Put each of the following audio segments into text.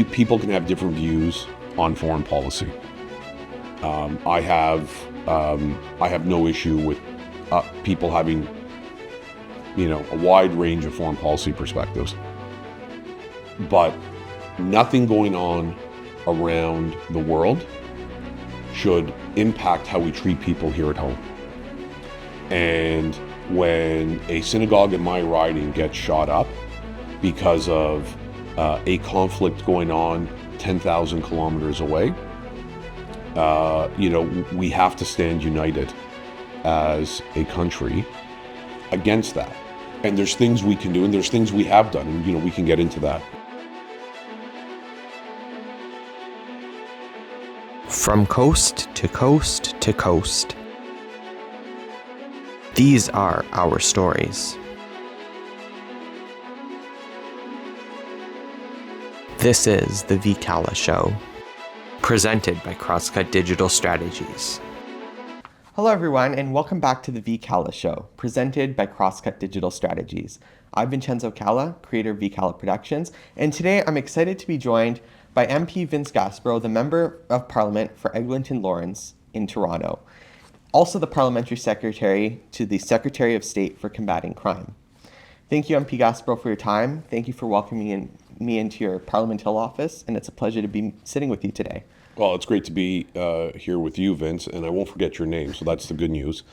people can have different views on foreign policy. I have no issue with people having, a wide range of foreign policy perspectives. But nothing going on around the world should impact how we treat people here at home. And when a synagogue in my riding gets shot up because of a conflict going on 10,000 kilometers away, we have to stand united as a country against that. And there's things we can do, and there's things we have done, and we can get into that. From coast to coast to coast. These are our stories. This is the VCalla Show, presented by CrossCut Digital Strategies. Hello everyone, and welcome back to the VCalla Show, presented by CrossCut Digital Strategies. I'm Vincenzo Calla, creator of VCalla Productions, and today I'm excited to be joined by MP Vince Gasparro, the Member of Parliament for Eglinton Lawrence in Toronto, also the Parliamentary Secretary to the Secretary of State for Combating Crime. Thank you, MP Gasparro, for your time. Thank you for welcoming me into your Parliament Hill office, and it's a pleasure to be sitting with you today. Well, it's great to be here with you, Vince, and I won't forget your name, so that's the good news.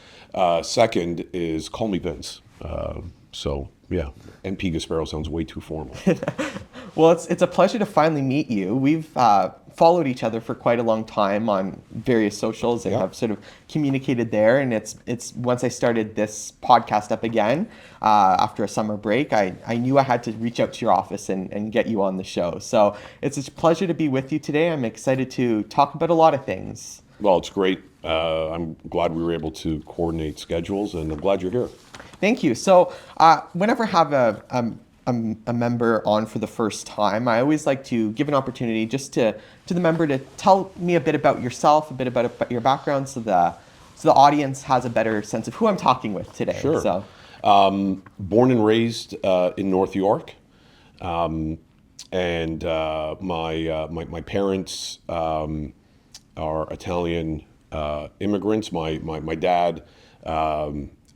Second is call me Vince. MP Gasparro sounds way too formal. Well, it's a pleasure to finally meet you. We've followed each other for quite a long time on various socials and have sort of communicated there. And it's once I started this podcast up again after a summer break, I knew I had to reach out to your office and get you on the show. So it's a pleasure to be with you today. I'm excited to talk about a lot of things. Well, it's great. I'm glad we were able to coordinate schedules, and I'm glad you're here. Thank you. So whenever I have a member on for the first time, I always like to give an opportunity just to the member to tell me a bit about yourself, a bit about your background, so the audience has a better sense of who I'm talking with today. Sure. So, born and raised in North York, and my parents are Italian immigrants. My dad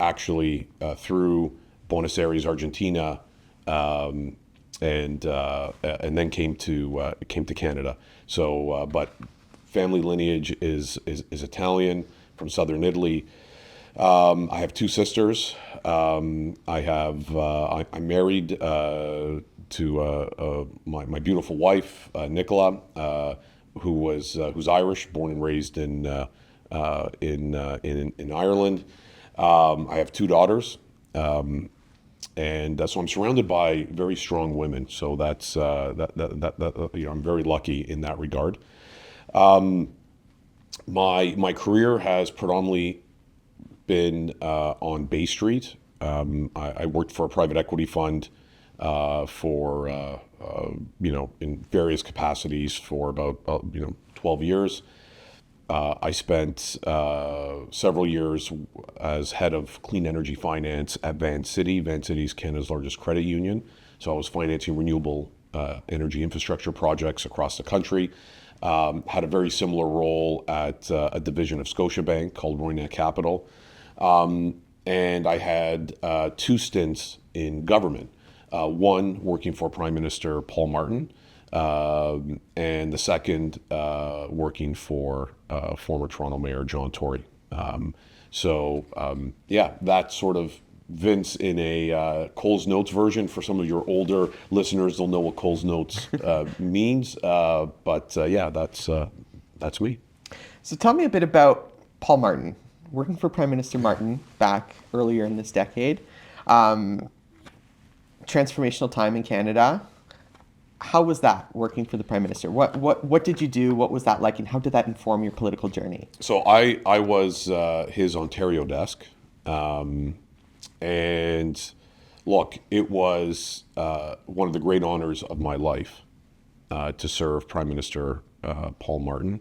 actually through Buenos Aires, Argentina. And then came to Canada. So, but family lineage is Italian from southern Italy. I have two sisters. I'm married to my beautiful wife, Nicola, who's Irish, born and raised in Ireland. I have two daughters. And so I'm surrounded by very strong women. So that's I'm very lucky in that regard. My career has predominantly been on Bay Street. I worked for a private equity fund for in various capacities for about 12 years. I spent several years as head of clean energy finance at VanCity. VanCity is Canada's largest credit union. So I was financing renewable energy infrastructure projects across the country. Had a very similar role at a division of Scotiabank called Roynat Capital. And I had two stints in government. One working for Prime Minister Paul Martin. And the second working for former Toronto Mayor John Tory. That's sort of Vince in a Coles Notes version. For some of your older listeners, they'll know what Coles Notes means. That's me. So tell me a bit about Paul Martin, working for Prime Minister Martin back earlier in this decade. Transformational time in Canada. How was that working for the Prime Minister? What did you do? What was that like, and how did that inform your political journey? So I was his Ontario desk, and look, it was one of the great honors of my life to serve Prime Minister Paul Martin,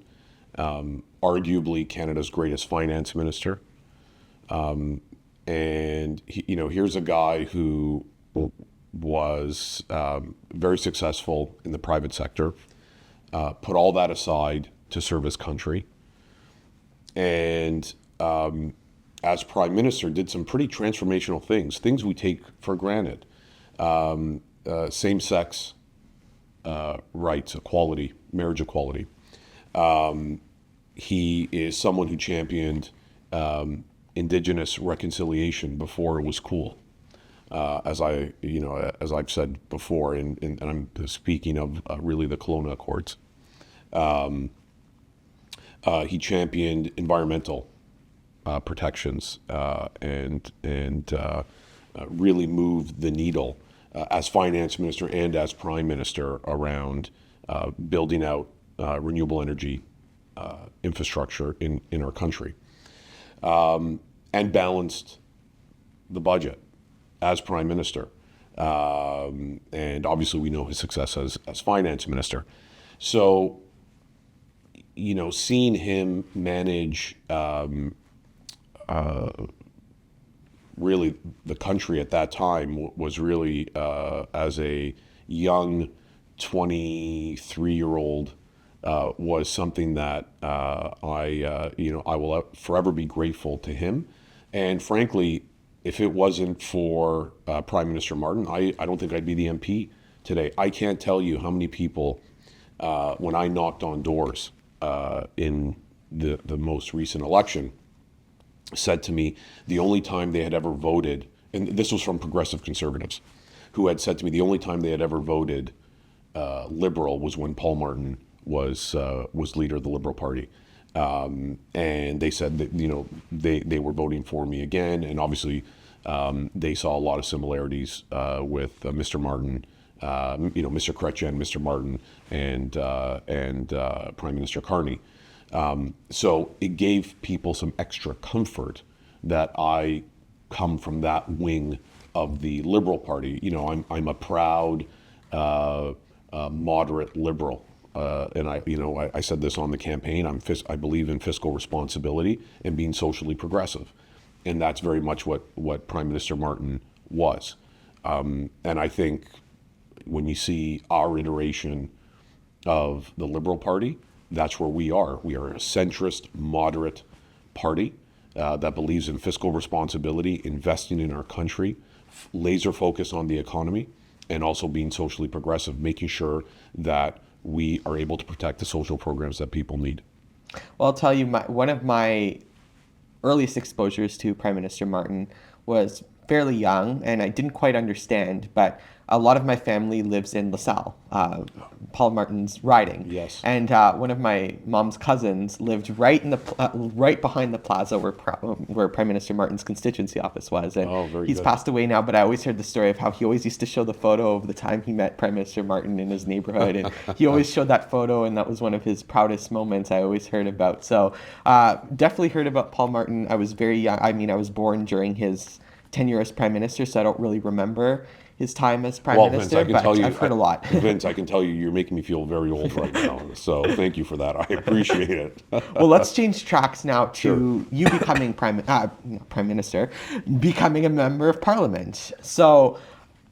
arguably Canada's greatest finance minister, and here's a guy who was very successful in the private sector, put all that aside to serve his country, and as prime minister did some pretty transformational things we take for granted. Same-sex rights, equality, marriage equality. He is someone who championed Indigenous reconciliation before it was cool. As I've said before, and I'm speaking of really the Kelowna Accords. He championed environmental protections and really moved the needle as finance minister and as prime minister around building out renewable energy infrastructure in our country, and balanced the budget as prime minister. And obviously we know his success as finance minister. So, seeing him manage really the country at that time was really, as a young 23-year-old, was something that I will forever be grateful to him. And frankly, if it wasn't for Prime Minister Martin, I don't think I'd be the MP today. I can't tell you how many people, when I knocked on doors in the most recent election, said to me the only time they had ever voted, and this was from progressive conservatives, who had said to me the only time they had ever voted Liberal was when Paul Martin was leader of the Liberal Party. And they said that, they were voting for me again. And obviously they saw a lot of similarities with Mr. Martin, Mr. Chrétien, Mr. Martin, and Prime Minister Carney. So it gave people some extra comfort that I come from that wing of the Liberal Party. I'm a proud moderate Liberal. And I said this on the campaign. I believe in fiscal responsibility and being socially progressive, and that's very much what Prime Minister Martin was. And I think when you see our iteration of the Liberal Party, that's where we are. We are a centrist, moderate party that believes in fiscal responsibility, investing in our country, laser focus on the economy, and also being socially progressive, making sure that we are able to protect the social programs that people need. Well, I'll tell you, one of my earliest exposures to Prime Minister Martin was fairly young, and I didn't quite understand, but a lot of my family lives in LaSalle, Paul Martin's riding. Yes. And one of my mom's cousins lived right in right behind the plaza where Prime Minister Martin's constituency office was. And he's passed away now, but I always heard the story of how he always used to show the photo of the time he met Prime Minister Martin in his neighborhood, and he always showed that photo, and that was one of his proudest moments I always heard about. So definitely heard about Paul Martin. I was very young. I was born during his tenure as Prime Minister, so I don't really remember his time as Prime Minister, Vince, but I've heard a lot. Vince, I can tell you, you're making me feel very old right now. So thank you for that. I appreciate it. Well, let's change tracks now to you becoming Prime Minister, becoming a member of Parliament. So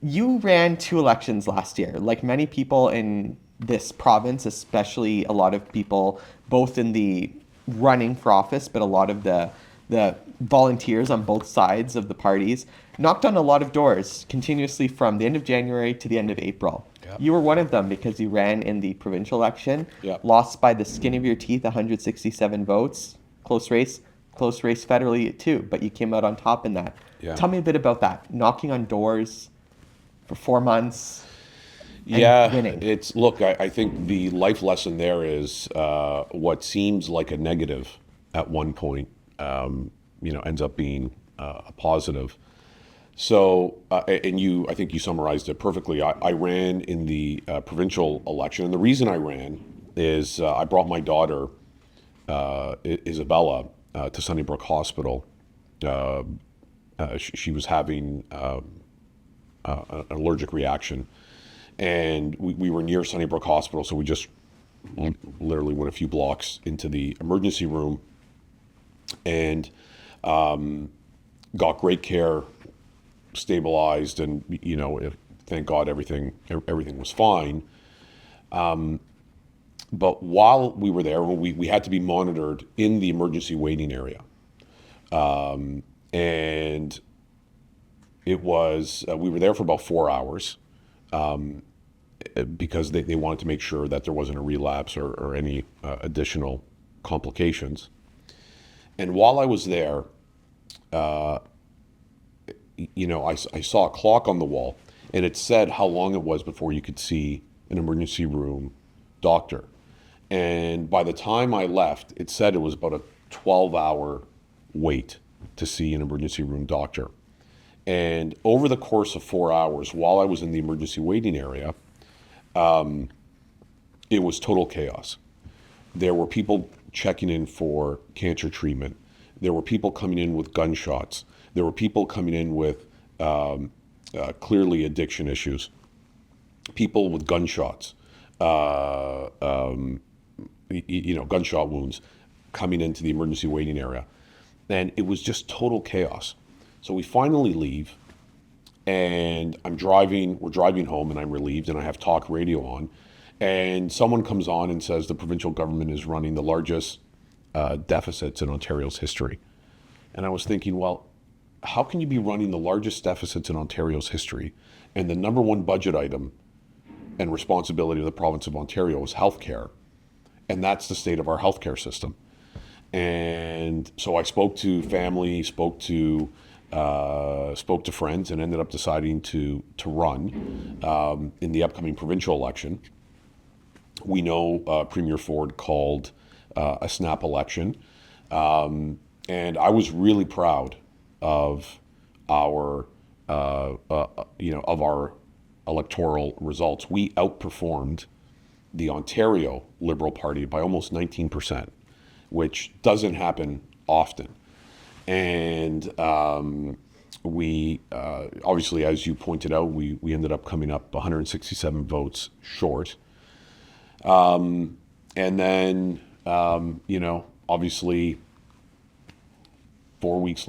you ran 2 elections last year. Like many people in this province, especially a lot of people both in the running for office, but a lot of the volunteers on both sides of the parties knocked on a lot of doors continuously from the end of January to the end of April. Yep. You were one of them because you ran in the provincial election, Yep. lost by the skin of your teeth, 167 votes, close race federally too, but you came out on top in that. Yeah. Tell me a bit about that, knocking on doors for 4 months and winning. I think the life lesson there is what seems like a negative at one point, ends up being a positive. So, and I think you summarized it perfectly. I ran in the provincial election, and the reason I ran is I brought my daughter, Isabella, to Sunnybrook Hospital. She was having an allergic reaction, and we were near Sunnybrook Hospital, so we just literally went a few blocks into the emergency room and got great care, stabilized, and thank God everything was fine. But while we were there, we had to be monitored in the emergency waiting area. And it was, we were there for about 4 hours because they wanted to make sure that there wasn't a relapse or any additional complications. And while I was there, I saw a clock on the wall, and it said how long it was before you could see an emergency room doctor. And by the time I left, it said it was about a 12-hour wait to see an emergency room doctor. And over the course of 4 hours, while I was in the emergency waiting area, it was total chaos. There were people checking in for cancer treatment. There were people coming in with gunshots. There were people coming in with clearly addiction issues. People with gunshots, gunshot wounds coming into the emergency waiting area. And it was just total chaos. So we finally leave, and we're driving home, and I'm relieved, and I have talk radio on, and someone comes on and says the provincial government is running the largest deficits in Ontario's history. And I was thinking, well, how can you be running the largest deficits in Ontario's history, and the number one budget item and responsibility of the province of Ontario is healthcare, and that's the state of our healthcare system? And so I spoke to family, spoke to friends, and ended up deciding to run in the upcoming provincial election. We know Premier Ford called a snap election, and I was really proud of our electoral results. We outperformed the Ontario Liberal Party by almost 19%, which doesn't happen often. And we obviously, as you pointed out, we ended up coming up 167 votes short. And then, obviously 5 weeks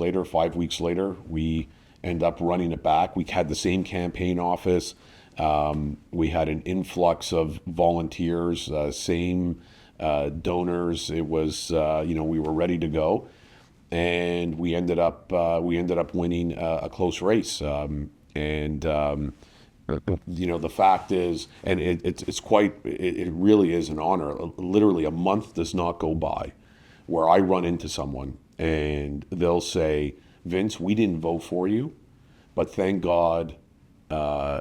later, we end up running it back. We had the same campaign office. We had an influx of volunteers, same donors. It was, we were ready to go. And we ended up winning a close race. The fact is, and it really is an honor. Literally a month does not go by where I run into someone and they'll say, Vince, we didn't vote for you, but thank God,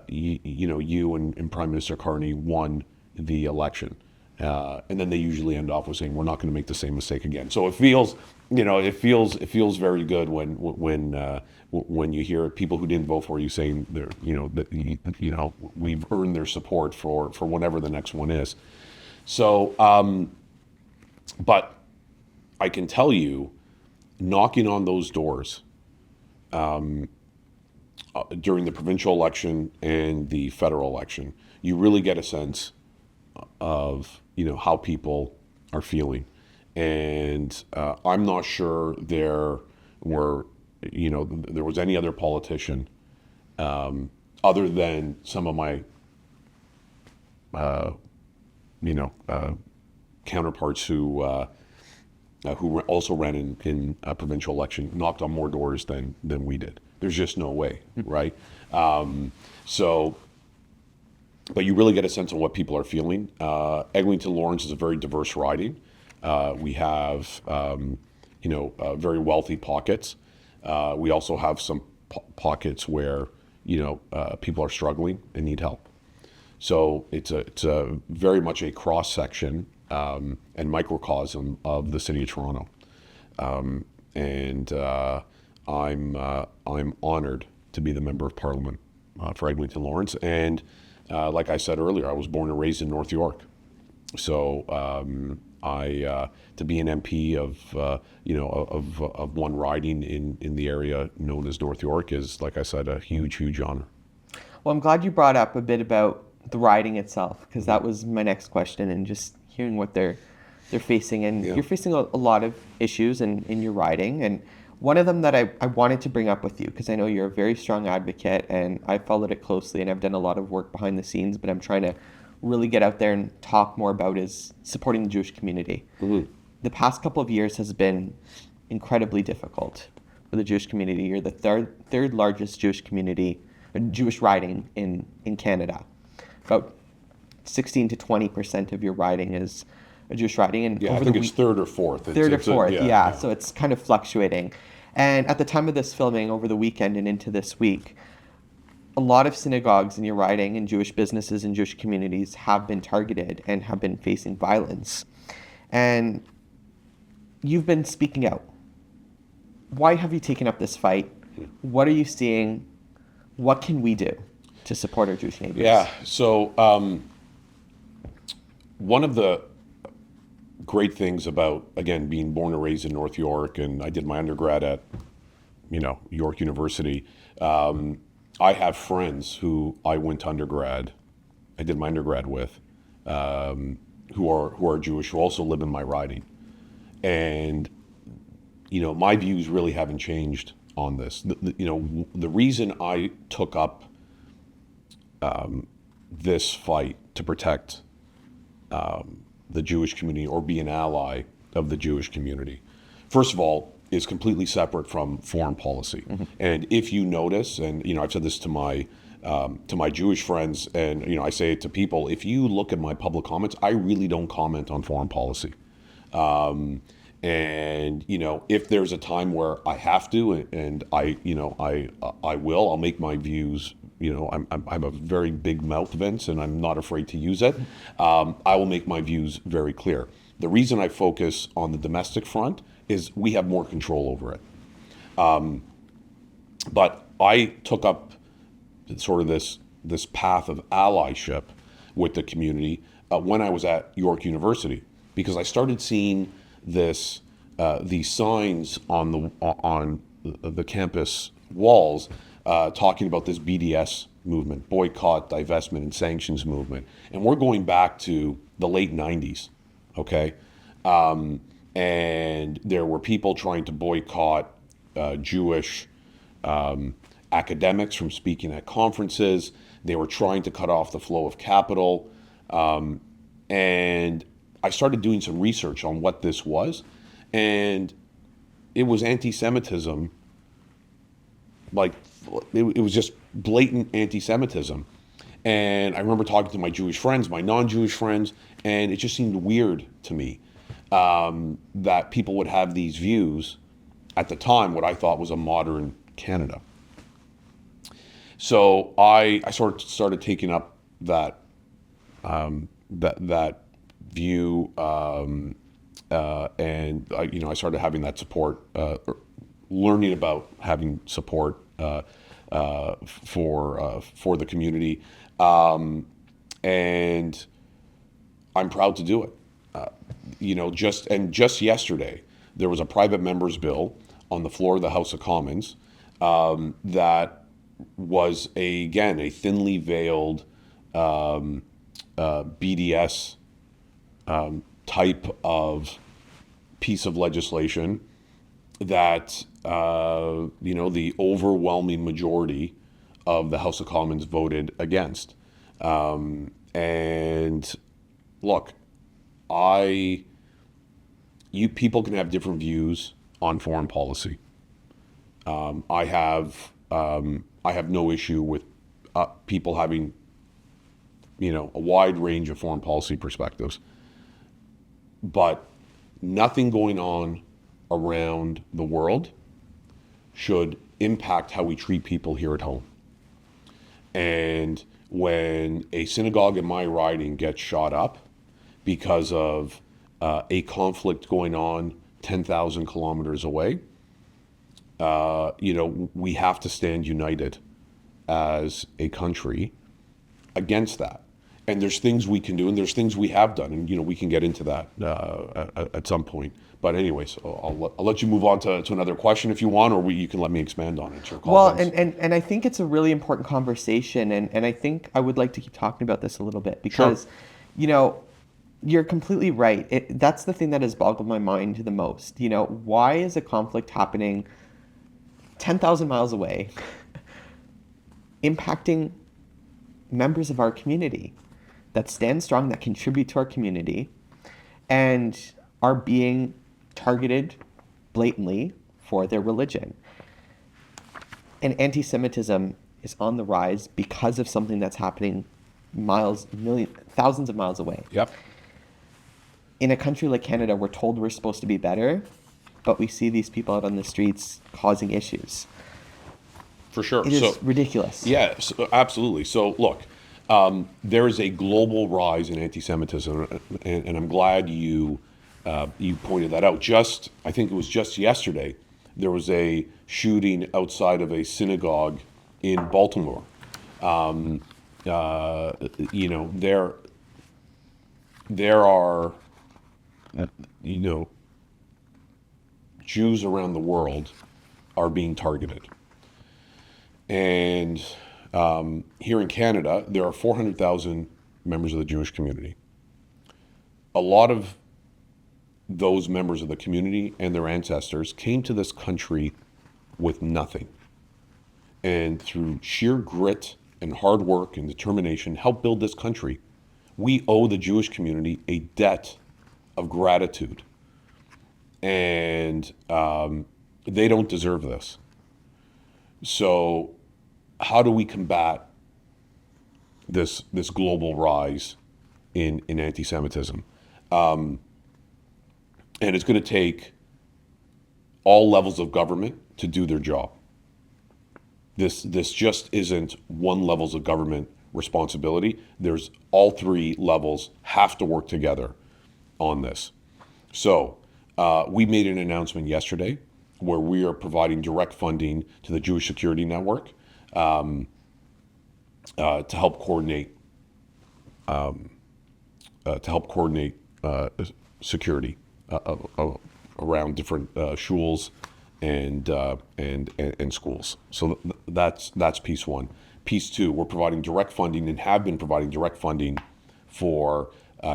you and Prime Minister Carney won the election. And then they usually end off with saying, we're not going to make the same mistake again. So it feels very good when you hear people who didn't vote for you saying we've earned their support for whatever the next one is. So, but I can tell you, knocking on those doors during the provincial election and the federal election, you really get a sense of how people are feeling. And I'm not sure there was any other politician other than some of my counterparts who also ran in a provincial election, knocked on more doors than we did. There's just no way, right? But you really get a sense of what people are feeling. Eglinton Lawrence is a very diverse riding. We have, very wealthy pockets. We also have some pockets where, people are struggling and need help. So it's a very much a cross section and microcosm of the city of Toronto. I'm honored to be the member of Parliament for Eglinton Lawrence. And like I said earlier, I was born and raised in North York. So to be an MP of one riding in the area known as North York is, like I said, a huge honor. Well, I'm glad you brought up a bit about the riding itself, because that was my next question, and just hearing what they're facing. And you're facing a lot of issues in your riding. And One of them that I wanted to bring up with you, because I know you're a very strong advocate and I followed it closely and I've done a lot of work behind the scenes, but I'm trying to really get out there and talk more about, is supporting the Jewish community. The past couple of years has been incredibly difficult for the Jewish community. You're the third largest Jewish community, Jewish riding in Canada. About 16 to 20% of your riding is a Jewish riding. And Yeah, I think it's third or fourth. Third or fourth, yeah. So it's kind of fluctuating. And at the time of this filming, over the weekend and into this week, a lot of synagogues in your riding and Jewish businesses and Jewish communities have been targeted and have been facing violence. And you've been speaking out. Why have you taken up this fight? What are you seeing? What can we do to support our Jewish neighbors? Yeah, so one of the great things about, again, being born and raised in North York, and I did my undergrad at, York University. I have friends who I went to undergrad, I did my undergrad with, who are Jewish, who also live in my riding. And, my views really haven't changed on this. The reason I took up this fight to protect the Jewish community, or be an ally of the Jewish community, first of all, is completely separate from foreign policy. And if you notice, and I've said this to my Jewish friends, and I say it to people, if you look at my public comments, I really don't comment on foreign policy. And if there's a time where I have to, and I will, I'll make my views. I have a very big mouth, Vince, and I'm not afraid to use it. I will make my views very clear. The reason I focus on the domestic front is we have more control over it. But I took up sort of this path of allyship with the community when I was at York University, because I started seeing these signs on the campus walls talking about this BDS movement, boycott, divestment, and sanctions movement, and we're going back to the late '90s, okay? And there were people trying to boycott Jewish academics from speaking at conferences. They were trying to cut off the flow of capital, and I started doing some research on what this was, and it was anti-Semitism. Like, it was just blatant anti-Semitism. And I remember talking to my Jewish friends, my non-Jewish friends, and it just seemed weird to me that people would have these views at the time, what I thought was a modern Canada. So I sort of started taking up that view, and I started having that support, learning about having support for the community, and I'm proud to do it. Just yesterday there was a private member's bill on the floor of the House of Commons that was a thinly veiled BDS type of piece of legislation that the overwhelming majority of the House of Commons voted against. And look, people can have different views on foreign policy. I have no issue with people having a wide range of foreign policy perspectives, but nothing going on around the world should impact how we treat people here at home. And when a synagogue in my riding gets shot up because of a conflict going on 10,000 kilometers away, we have to stand united as a country against that. And there's things we can do, and there's things we have done, and we can get into that at some point. But anyways, I'll let you move on to another question if you want, or you can let me expand on it. It's your call. Well, and I think it's a really important conversation, and I think I would like to keep talking about this a little bit because, you're completely right. That's the thing that has boggled my mind the most. Why is a conflict happening 10,000 miles away, impacting members of our community that stand strong, that contribute to our community, and are being targeted blatantly for their religion. And anti-Semitism is on the rise because of something that's happening thousands of miles away. Yep. In a country like Canada, we're told we're supposed to be better, but we see these people out on the streets causing issues. For sure. It is ridiculous. Yes, absolutely. So look, there is a global rise in anti-Semitism, and I'm glad you pointed that out. I think it was just yesterday, there was a shooting outside of a synagogue in Baltimore. There are Jews around the world are being targeted. And here in Canada, there are 400,000 members of the Jewish community. A lot of those members of the community and their ancestors came to this country with nothing. And through sheer grit and hard work and determination, helped build this country. We owe the Jewish community a debt of gratitude. And they don't deserve this. So how do we combat this global rise in anti-Semitism? And it's going to take all levels of government to do their job. This just isn't one levels of government responsibility. There's all three levels have to work together on this. So we made an announcement yesterday where we are providing direct funding to the Jewish Security Network to help coordinate security around different shuls and schools. So that's piece one. Piece two, we're providing direct funding and have been providing direct funding for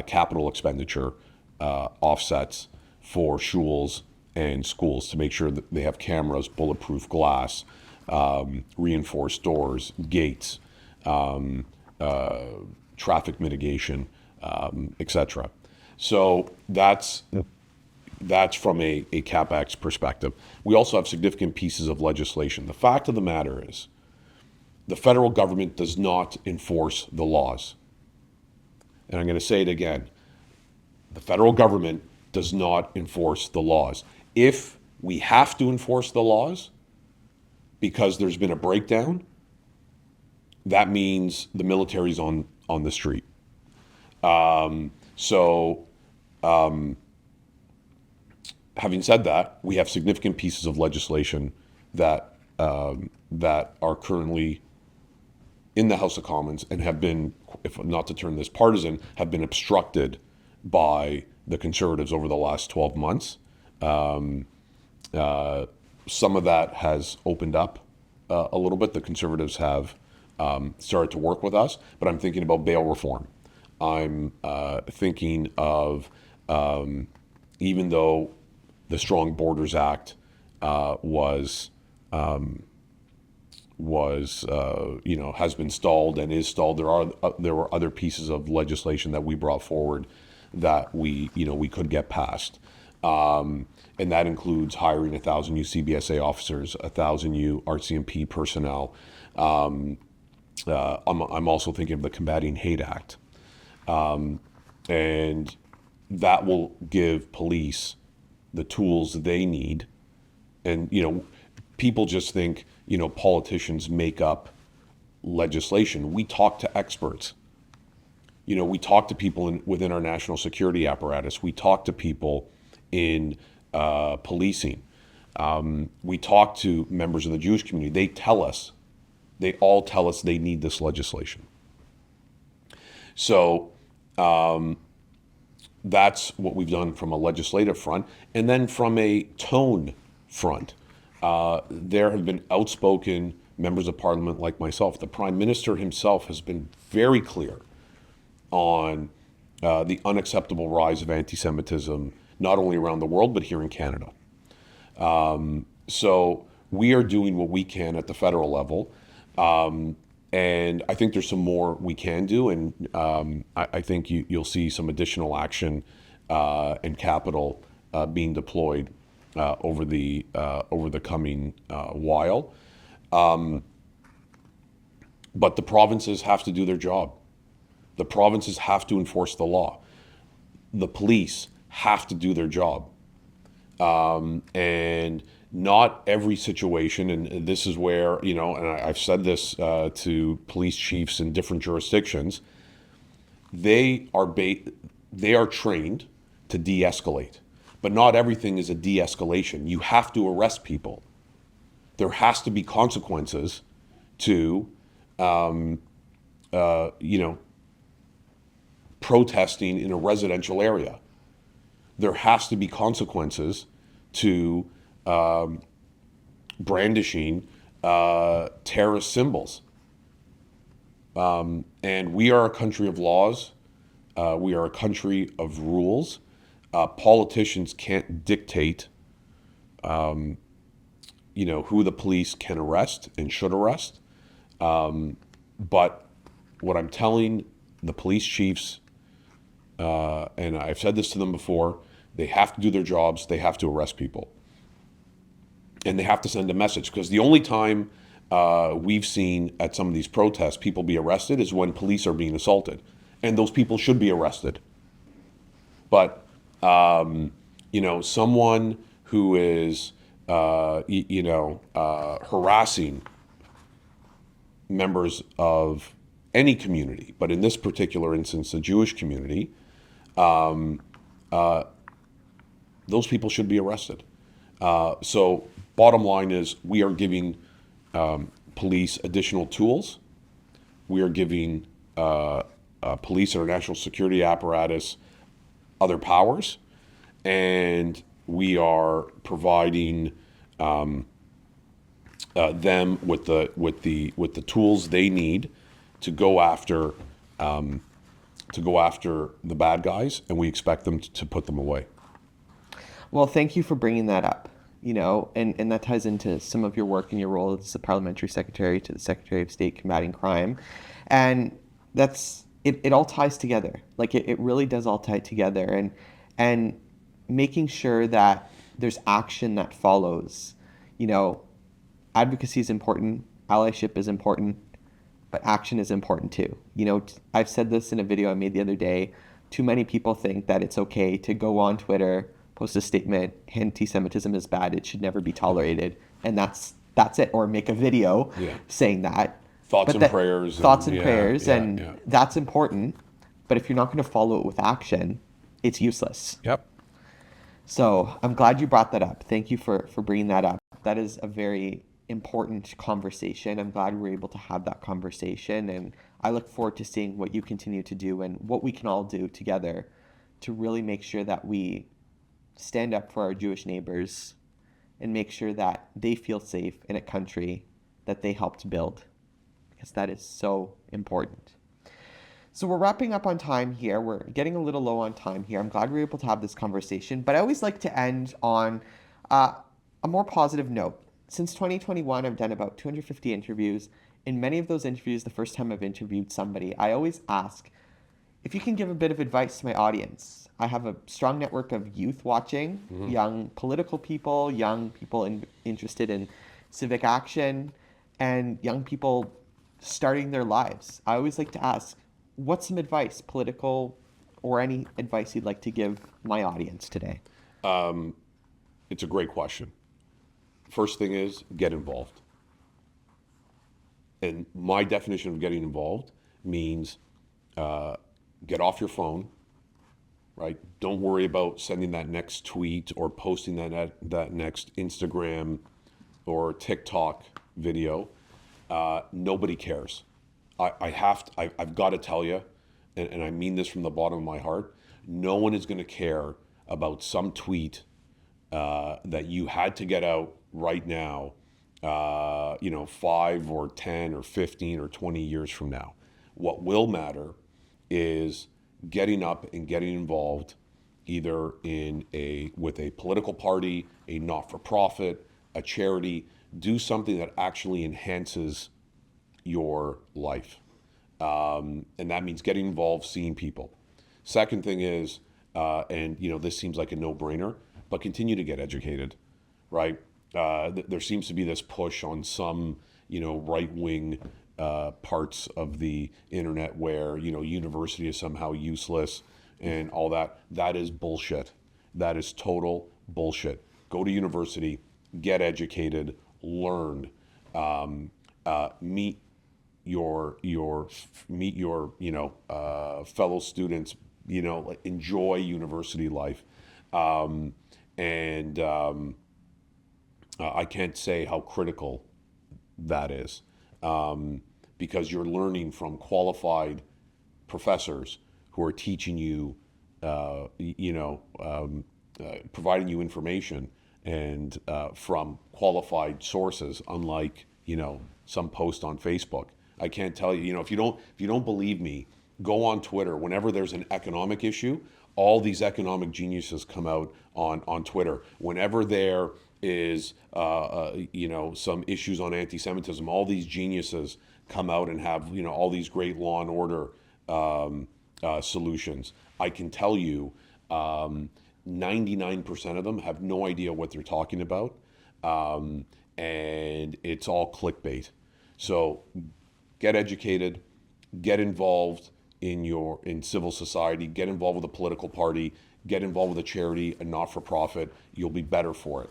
capital expenditure offsets for shuls and schools to make sure that they have cameras, bulletproof glass, reinforced doors, gates, traffic mitigation, etc. So that's from a CapEx perspective. We also have significant pieces of legislation. The fact of the matter is, the federal government does not enforce the laws. And I'm going to say it again. The federal government does not enforce the laws. If we have to enforce the laws because there's been a breakdown, that means the military's on the street. Having said that, we have significant pieces of legislation that are currently in the House of Commons and have been, if not to turn this partisan, have been obstructed by the Conservatives over the last 12 months. Some of that has opened up a little bit. The Conservatives have started to work with us, but I'm thinking about bail reform. I'm thinking of, even though the Strong Borders Act has been stalled and is stalled, there were other pieces of legislation that we brought forward that we could get passed. And that includes hiring 1,000 new CBSA officers, 1,000 new RCMP personnel. I'm also thinking of the Combating Hate Act. And that will give police the tools they need. And, people just think, politicians make up legislation. We talk to experts. We talk to people within our national security apparatus. We talk to people in policing. We talk to members of the Jewish community. They all tell us they need this legislation. So that's what we've done from a legislative front. And then from a tone front, there have been outspoken members of parliament like myself. The Prime Minister himself has been very clear on the unacceptable rise of anti-Semitism, not only around the world, but here in Canada. So we are doing what we can at the federal level. And I think there's some more we can do, and I think you'll see some additional action and capital being deployed over the coming while. But the provinces have to do their job. The provinces have to enforce the law. The police have to do their job. And not every situation, and this is where, and I've said this to police chiefs in different jurisdictions, they are trained to de-escalate. But not everything is a de-escalation. You have to arrest people. There has to be consequences to, protesting in a residential area. There has to be consequences to brandishing terrorist symbols. And we are a country of laws. We are a country of rules. Politicians can't dictate, who the police can arrest and should arrest. But what I'm telling the police chiefs, and I've said this to them before, they have to do their jobs. They have to arrest people. And they have to send a message, because the only time we've seen at some of these protests people be arrested is when police are being assaulted. And those people should be arrested. But, someone who is, harassing members of any community, but in this particular instance, the Jewish community, those people should be arrested. So bottom line is, we are giving police additional tools. We are giving police and our national security apparatus other powers, and we are providing them with the tools they need to go after the bad guys, and we expect them to put them away. Well, thank you for bringing that up, and that ties into some of your work and your role as the Parliamentary Secretary to the Secretary of State combating crime. And it all ties together. Like it really does all tie together, and making sure that there's action that follows. Advocacy is important, allyship is important, but action is important too. I've said this in a video I made the other day. Too many people think that it's okay to go on Twitter, post a statement, anti-Semitism is bad, it should never be tolerated, and that's it, or make a video saying that. Thoughts and prayers. And that's important, but if you're not going to follow it with action, it's useless. Yep. So I'm glad you brought that up. Thank you for bringing that up. That is a very important conversation. I'm glad we're able to have that conversation, and I look forward to seeing what you continue to do and what we can all do together to really make sure that we stand up for our Jewish neighbors and make sure that they feel safe in a country that they helped build, because that is so important. So we're wrapping up on time here. We're getting a little low on time here. I'm glad we were able to have this conversation, but I always like to end on a more positive note. Since 2021, I've done about 250 interviews. In many of those interviews, the first time I've interviewed somebody, I always ask if you can give a bit of advice to my audience. I have a strong network of youth watching, young political people, young people interested in civic action, and young people starting their lives. I always like to ask, what's some advice, political or any advice you'd like to give my audience today? It's a great question. First thing is, get involved. And my definition of getting involved means get off your phone, right? Don't worry about sending that next tweet or posting that next Instagram or TikTok video. Nobody cares. I've got to tell you, and I mean this from the bottom of my heart, no one is going to care about some tweet that you had to get out right now, 5 or 10 or 15 or 20 years from now. What will matter is getting up and getting involved either with a political party, a not-for-profit, a charity, do something that actually enhances your life. And that means getting involved, seeing people. Second thing is, and this seems like a no-brainer, but continue to get educated, right? There seems to be this push on some, right-wing parts of the internet where, university is somehow useless and all that. That is bullshit. That is total bullshit. Go to university, get educated, learn, meet your fellow students, enjoy university life. I can't say how critical that is, because you're learning from qualified professors who are teaching you, providing you information and from qualified sources, unlike some post on Facebook. I can't tell you, if you don't believe me, go on Twitter. Whenever there's an economic issue, all these economic geniuses come out on Twitter. Whenever there is some issues on anti-Semitism, all these geniuses come out and have all these great law and order solutions. I can tell you 99% of them have no idea what they're talking about, and it's all clickbait. So get educated, get involved in civil society, get involved with a political party, get involved with a charity, a not-for-profit. You'll be better for it.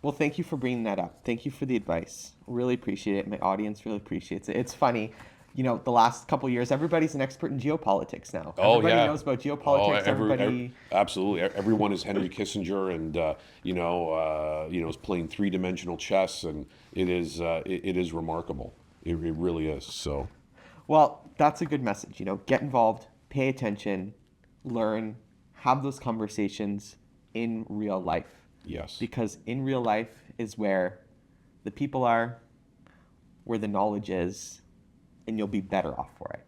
Well, thank you for bringing that up. Thank you for the advice. Really appreciate it. My audience really appreciates it. It's funny, the last couple of years, everybody's an expert in geopolitics now. Everybody knows about geopolitics. Absolutely. Everyone is Henry Kissinger, and is playing three-dimensional chess, and it is remarkable. It really is. So, well, that's a good message. Get involved, pay attention, learn, have those conversations in real life. Yes. Because in real life is where the people are, where the knowledge is, and you'll be better off for it.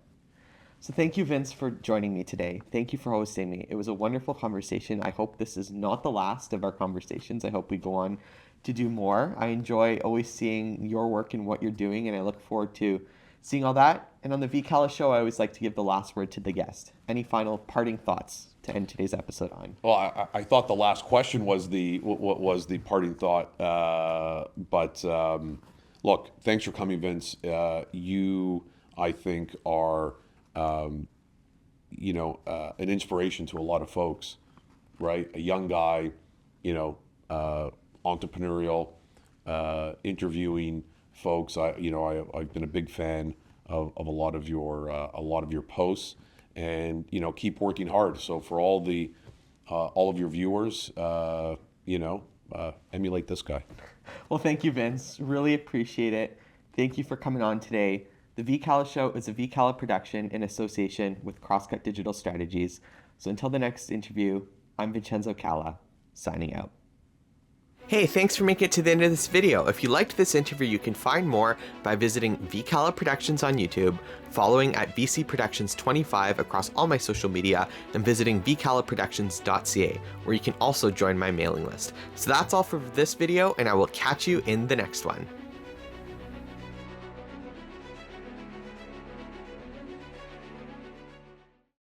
So thank you, Vince, for joining me today. Thank you for hosting me. It was a wonderful conversation. I hope this is not the last of our conversations. I hope we go on to do more. I enjoy always seeing your work and what you're doing, and I look forward to seeing all that. And on the VCalla Show, I always like to give the last word to the guest. Any final parting thoughts to end today's episode on? Well, I thought the last question was the parting thought. But look, thanks for coming, Vince. You, I think, are an inspiration to a lot of folks, right? A young guy, entrepreneurial, interviewing folks. I've been a big fan of a lot of your posts, and keep working hard. So for all of your viewers, emulate this guy. Well, thank you, Vince. Really appreciate it. Thank you for coming on today. The VCalla Show is a VCalla production in association with CrossCut Digital Strategies. So until the next interview, I'm Vincenzo Calla, signing out. Hey, thanks for making it to the end of this video. If you liked this interview, you can find more by visiting VCalla Productions on YouTube, following at VC Productions 25 across all my social media, and visiting vcallaproductions.ca, where you can also join my mailing list. So that's all for this video, and I will catch you in the next one.